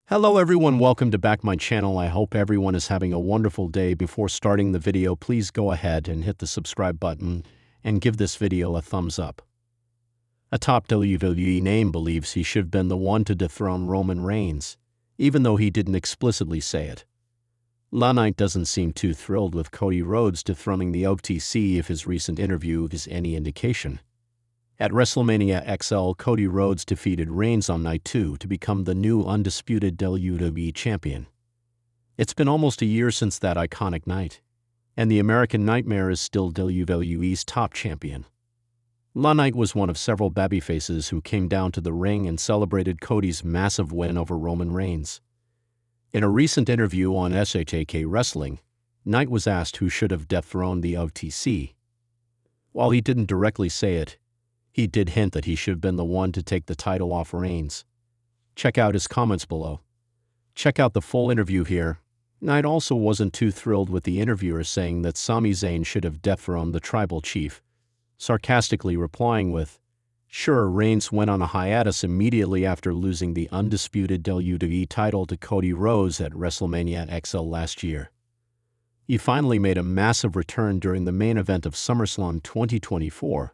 Hello everyone, welcome to back my channel. I hope everyone is having a wonderful day. Before starting the video, please go ahead and hit the subscribe button and give this video a thumbs up. A top WWE name believes he should have been the one to dethrone Roman Reigns, even though he didn't explicitly say it. Knight doesn't seem too thrilled with Cody Rhodes dethroning the OTC if his recent interview is any indication. At WrestleMania XL, Cody Rhodes defeated Reigns on Night 2 to become the new undisputed WWE champion. It's been almost a year since that iconic night, and the American Nightmare is still WWE's top champion. Knight was one of several babyfaces who came down to the ring and celebrated Cody's massive win over Roman Reigns. In a recent interview on SHAK Wrestling, Knight was asked who should have dethroned the OTC. While he didn't directly say it, he did hint that he should have been the one to take the title off Reigns. Check out his comments below. Check out the full interview here. Knight also wasn't too thrilled with the interviewer saying that Sami Zayn should have dethroned the tribal chief, sarcastically replying with, "Sure, Reigns went on a hiatus immediately after losing the undisputed WWE title to Cody Rhodes at WrestleMania XL last year. He finally made a massive return during the main event of SummerSlam 2024,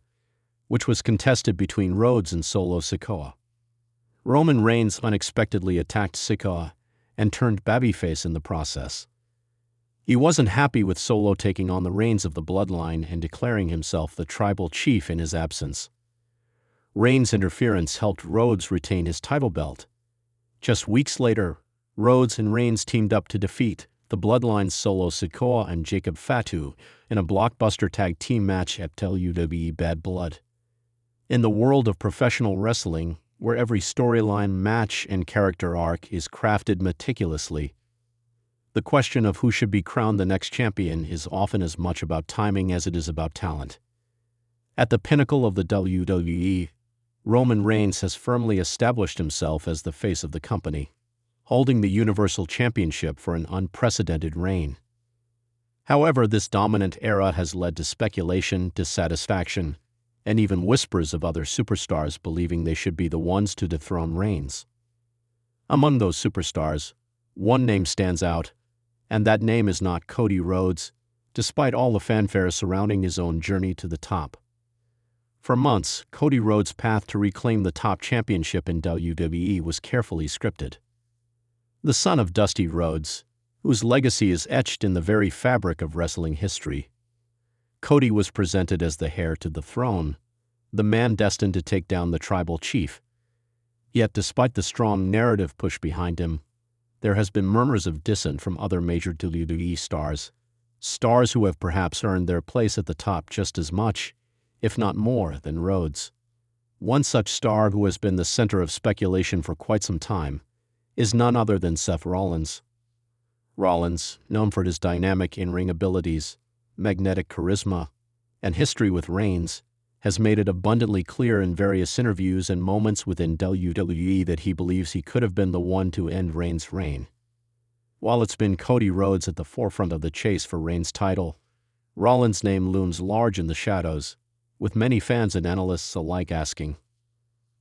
which was contested between Rhodes and Solo Sikoa. Roman Reigns unexpectedly attacked Sikoa and turned babyface in the process. He wasn't happy with Solo taking on the reins of the bloodline and declaring himself the tribal chief in his absence. Reigns' interference helped Rhodes retain his title belt. Just weeks later, Rhodes and Reigns teamed up to defeat the Bloodline's Solo Sikoa and Jacob Fatu in a blockbuster tag team match at WWE Bad Blood. In the world of professional wrestling, where every storyline, match, and character arc is crafted meticulously, the question of who should be crowned the next champion is often as much about timing as it is about talent. At the pinnacle of the WWE, Roman Reigns has firmly established himself as the face of the company, holding the Universal Championship for an unprecedented reign. However, this dominant era has led to speculation, dissatisfaction, and even whispers of other superstars believing they should be the ones to dethrone Reigns. Among those superstars, one name stands out, and that name is not Cody Rhodes, despite all the fanfare surrounding his own journey to the top. For months, Cody Rhodes' path to reclaim the top championship in WWE was carefully scripted. The son of Dusty Rhodes, whose legacy is etched in the very fabric of wrestling history, Cody was presented as the heir to the throne, the man destined to take down the tribal chief. Yet despite the strong narrative push behind him, there has been murmurs of dissent from other major WWE stars who have perhaps earned their place at the top just as much, if not more, than Rhodes. One such star who has been the center of speculation for quite some time is none other than Seth Rollins. Rollins, known for his dynamic in-ring abilities, magnetic charisma, and history with Reigns, has made it abundantly clear in various interviews and moments within WWE that he believes he could have been the one to end Reigns' reign. While it's been Cody Rhodes at the forefront of the chase for Reigns' title, Rollins' name looms large in the shadows, with many fans and analysts alike asking,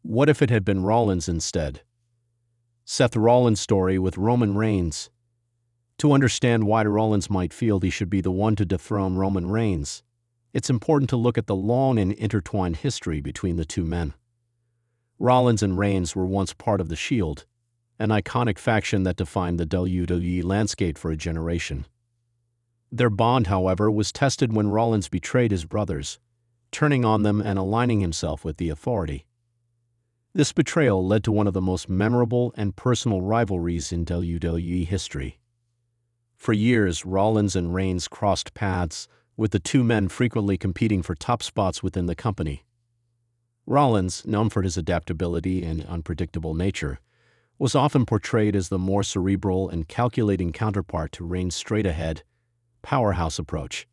what if it had been Rollins instead? Seth Rollins' story with Roman Reigns. To understand why Rollins might feel he should be the one to dethrone Roman Reigns, it's important to look at the long and intertwined history between the two men. Rollins and Reigns were once part of The Shield, an iconic faction that defined the WWE landscape for a generation. Their bond, however, was tested when Rollins betrayed his brothers, turning on them and aligning himself with the Authority. This betrayal led to one of the most memorable and personal rivalries in WWE history. For years, Rollins and Reigns crossed paths, with the two men frequently competing for top spots within the company. Rollins, known for his adaptability and unpredictable nature, was often portrayed as the more cerebral and calculating counterpart to Reigns' straight-ahead, powerhouse approach.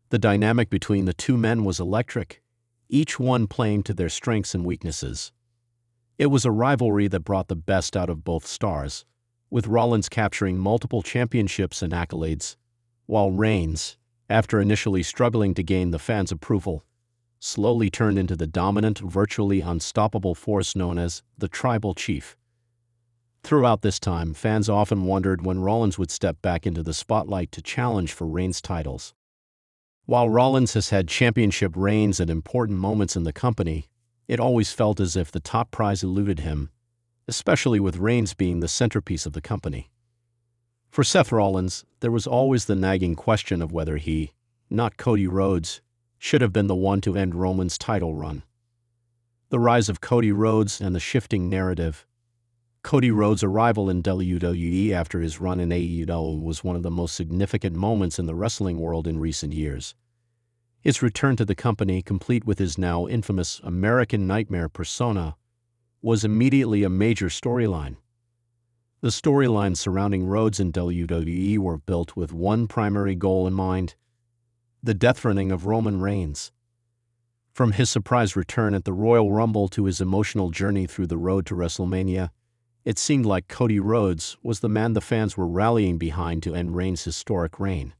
The dynamic between the two men was electric, each one playing to their strengths and weaknesses. It was a rivalry that brought the best out of both stars, with Rollins capturing multiple championships and accolades, while Reigns, after initially struggling to gain the fans' approval, slowly turned into the dominant, virtually unstoppable force known as the Tribal Chief. Throughout this time, fans often wondered when Rollins would step back into the spotlight to challenge for Reigns' titles. While Rollins has had championship reigns at important moments in the company, it always felt as if the top prize eluded him, especially with Reigns being the centerpiece of the company. For Seth Rollins, there was always the nagging question of whether he, not Cody Rhodes, should have been the one to end Roman's title run. The rise of Cody Rhodes and the shifting narrative. Cody Rhodes' arrival in WWE after his run in AEW was one of the most significant moments in the wrestling world in recent years. His return to the company, complete with his now infamous American Nightmare persona, was immediately a major storyline. The storylines surrounding Rhodes in WWE were built with one primary goal in mind: the dethroning of Roman Reigns. From his surprise return at the Royal Rumble to his emotional journey through the road to WrestleMania, it seemed like Cody Rhodes was the man the fans were rallying behind to end Reigns' historic reign.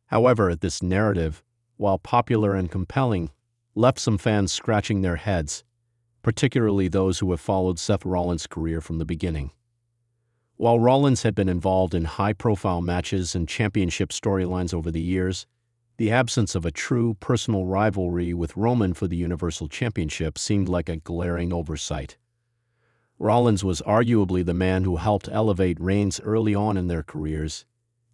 However, this narrative, while popular and compelling, left some fans scratching their heads, particularly those who have followed Seth Rollins' career from the beginning. While Rollins had been involved in high-profile matches and championship storylines over the years, the absence of a true personal rivalry with Roman for the Universal Championship seemed like a glaring oversight. Rollins was arguably the man who helped elevate Reigns early on in their careers,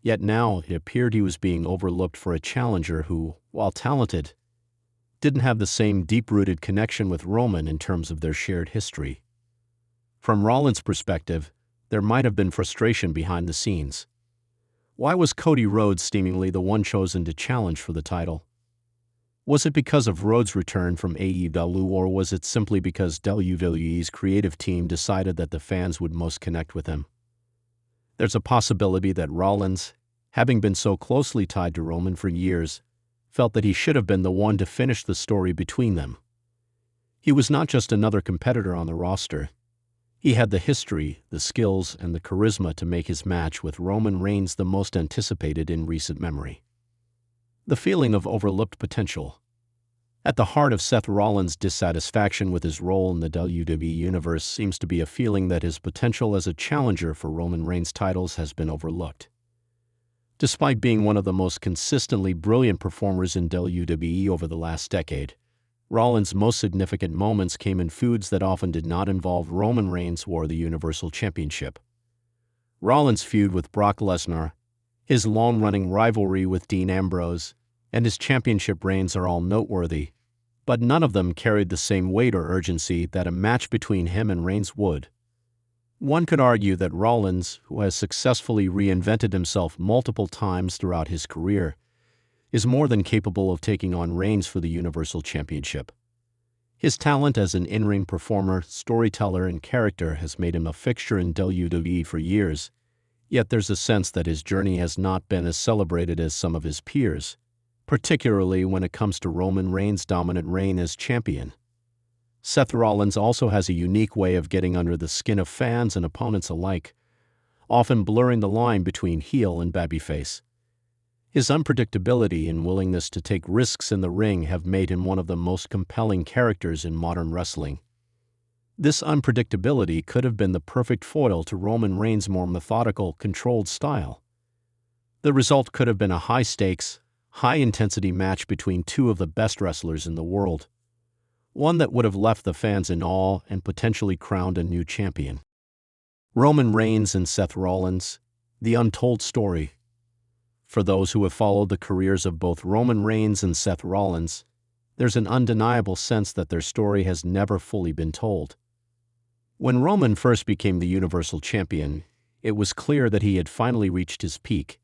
yet now it appeared he was being overlooked for a challenger who, while talented, didn't have the same deep-rooted connection with Roman in terms of their shared history. From Rollins' perspective, there might have been frustration behind the scenes. Why was Cody Rhodes seemingly the one chosen to challenge for the title? Was it because of Rhodes' return from AEW, or was it simply because WWE's creative team decided that the fans would most connect with him? There's a possibility that Rollins, having been so closely tied to Roman for years, felt that he should have been the one to finish the story between them. He was not just another competitor on the roster. He had the history, the skills, and the charisma to make his match with Roman Reigns the most anticipated in recent memory. The feeling of overlooked potential. At the heart of Seth Rollins' dissatisfaction with his role in the WWE Universe seems to be a feeling that his potential as a challenger for Roman Reigns' titles has been overlooked. Despite being one of the most consistently brilliant performers in WWE over the last decade, Rollins' most significant moments came in feuds that often did not involve Roman Reigns or the Universal Championship. Rollins' feud with Brock Lesnar, his long-running rivalry with Dean Ambrose, and his championship reigns are all noteworthy, but none of them carried the same weight or urgency that a match between him and Reigns would. One could argue that Rollins, who has successfully reinvented himself multiple times throughout his career, is more than capable of taking on Reigns for the Universal Championship. His talent as an in-ring performer, storyteller, and character has made him a fixture in WWE for years, yet there's a sense that his journey has not been as celebrated as some of his peers, particularly when it comes to Roman Reigns' dominant reign as champion. Seth Rollins also has a unique way of getting under the skin of fans and opponents alike, often blurring the line between heel and babyface. His unpredictability and willingness to take risks in the ring have made him one of the most compelling characters in modern wrestling. This unpredictability could have been the perfect foil to Roman Reigns' more methodical, controlled style. The result could have been a high-stakes, high-intensity match between two of the best wrestlers in the world, one that would have left the fans in awe and potentially crowned a new champion. Roman Reigns and Seth Rollins, the untold story. For those who have followed the careers of both Roman Reigns and Seth Rollins, there's an undeniable sense that their story has never fully been told. When Roman first became the Universal Champion, it was clear that he had finally reached his peak.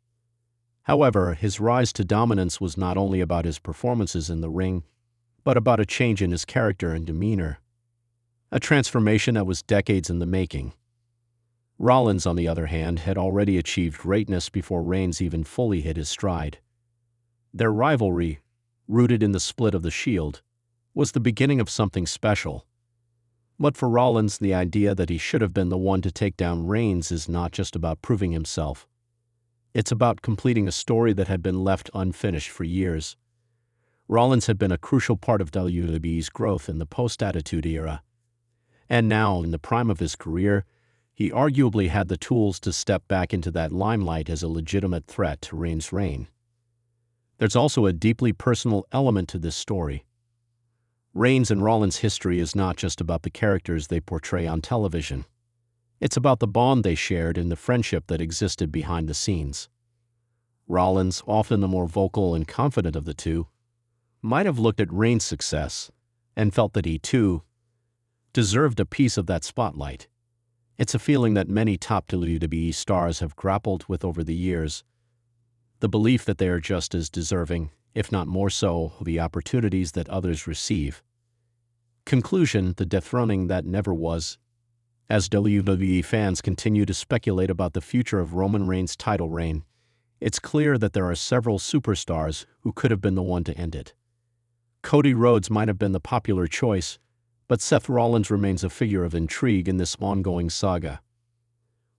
However, his rise to dominance was not only about his performances in the ring, but about a change in his character and demeanor, a transformation that was decades in the making. Rollins, on the other hand, had already achieved greatness before Reigns even fully hit his stride. Their rivalry, rooted in the split of the Shield, was the beginning of something special. But for Rollins, the idea that he should have been the one to take down Reigns is not just about proving himself. It's about completing a story that had been left unfinished for years. Rollins had been a crucial part of WWE's growth in the post-Attitude Era. And now, in the prime of his career, He arguably had the tools to step back into that limelight as a legitimate threat to Reigns' reign. There's also a deeply personal element to this story. Reigns and Rollins' history is not just about the characters they portray on television. It's about the bond they shared and the friendship that existed behind the scenes. Rollins, often the more vocal and confident of the two, might have looked at Reigns' success and felt that he, too, deserved a piece of that spotlight. It's a feeling that many top WWE stars have grappled with over the years, the belief that they are just as deserving, if not more so, of the opportunities that others receive. Conclusion: the dethroning that never was. As WWE fans continue to speculate about the future of Roman Reigns' title reign, it's clear that there are several superstars who could have been the one to end it. Cody Rhodes might have been the popular choice, but Seth Rollins remains a figure of intrigue in this ongoing saga.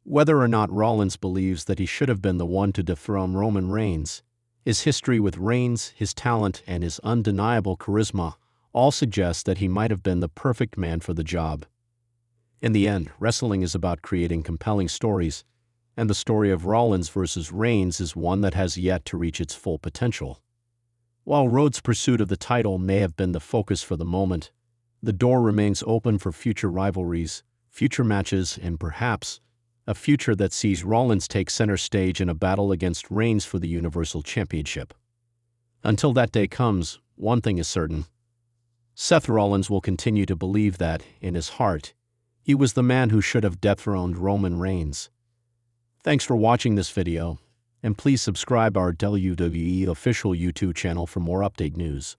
Whether or not Rollins believes that he should have been the one to dethrone Roman Reigns, his history with Reigns, his talent, and his undeniable charisma all suggest that he might have been the perfect man for the job. In the end, wrestling is about creating compelling stories, and the story of Rollins versus Reigns is one that has yet to reach its full potential. While Rhodes' pursuit of the title may have been the focus for the moment, the door remains open for future rivalries, future matches, and perhaps a future that sees Rollins take center stage in a battle against Reigns for the Universal Championship. Until that day comes, one thing is certain: Seth Rollins will continue to believe that, in his heart, he was the man who should have dethroned Roman Reigns. Thanks for watching this video, and please subscribe our WWE official YouTube channel for more update news.